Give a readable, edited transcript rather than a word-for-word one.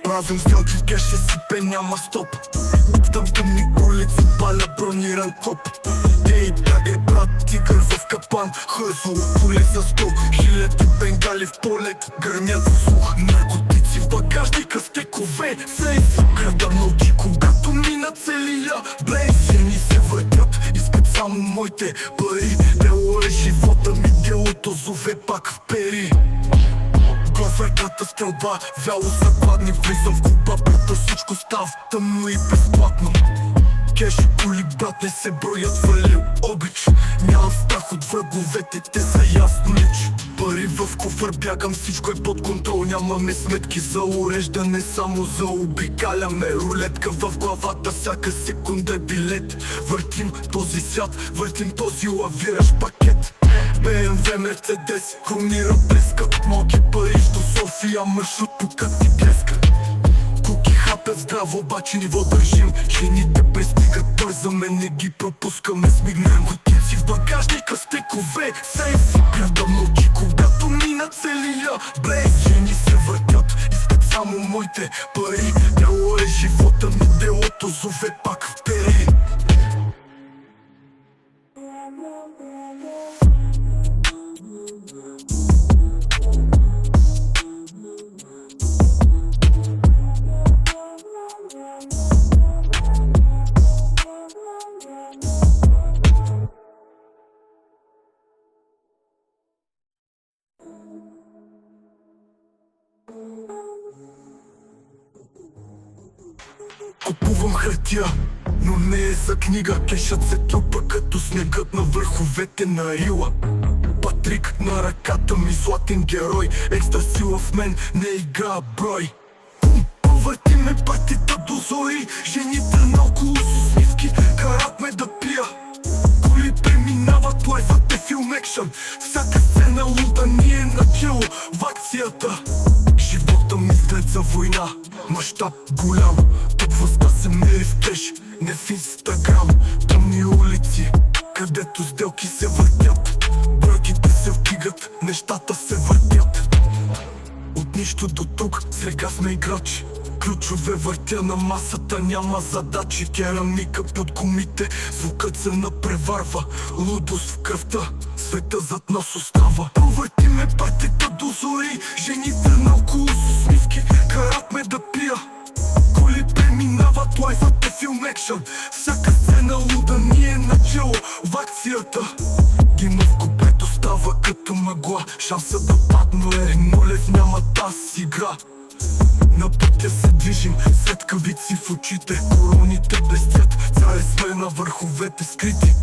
Правим сделки, кеш ще сипе, няма стоп. Там тъмни улици, паля брониран коп. Ей, брат, тигър в капан. Хъзло, поле за стол, хиляди бенгали в полет, гърмят в слух. Наркотици в багажника, стекове, сейф. Града мълчи, когато мина целия блейз. Жени се въртят, искат само моите пари. Дело е живота ми, делото зове пак в пери. Гоферката стрелба, вяло са гладни. Влизам в клуба, пета всичко става тъмно и безплатно. Кеш и коли, брат, не се броят, вали обич. Нямам страх от враговете, те са ясно лич. Пари в куфър, бягам, всичко е под контрол. Нямаме сметки за уреждане, само за обикаляме. Рулетка в главата, всяка секунда е билет. Въртим този свят, въртим този лавиращ пакет. БМВ, Мерцедес, хромира блескат. Малки пари до София, маршрут тука ти блеска. Куки хапят здраво, обаче ниво държим. Жените пристигат, бързаме, не ги пропускаме. Смигнем готици в багажника, стекове, сейф. Града мълчи, когато мина целия блейз. Жени се въртят, искат само моите пари. Дело е живота ми, делото зове пак в пери. Купувам хартия, но не е за книга. Кешът се трупа като снегът на върховете на Рила. Патрик на ръката ми, златен герой. Екстра сила в мен, не игра брой. Повърти ме партита до зори. Жените наоколо с усмивки карат ме да пия. Коли преминават, лайфът е филм екшън. Всяка сцена луда, ние начало в акцията. Живота ми след за война, мащаб голям. Тук властта се мери в кеш, не в Инстаграм. Тъмни улици, където сделки се въртят. Бройките се вдигат, нещата се въртят. От нищо до тук, сега сме играчи. Ключове въртя на масата, няма задачи. Керамика под гумите, звукът се напреварва. Лудост в кръвта, света зад нас остава. Повърти ме партита до зори. Жените наоколо с усмивки карат ме да пия. Коли преминават, лайфът е филм екшън. Всяка сцена луда, ние начало в акцията. Дима в купето става като мъгла. Шанса да падна е нулев, няма тази игра. На пътя се движим, светкавици в очите. Короните блестят, царе сме на върховете скрити.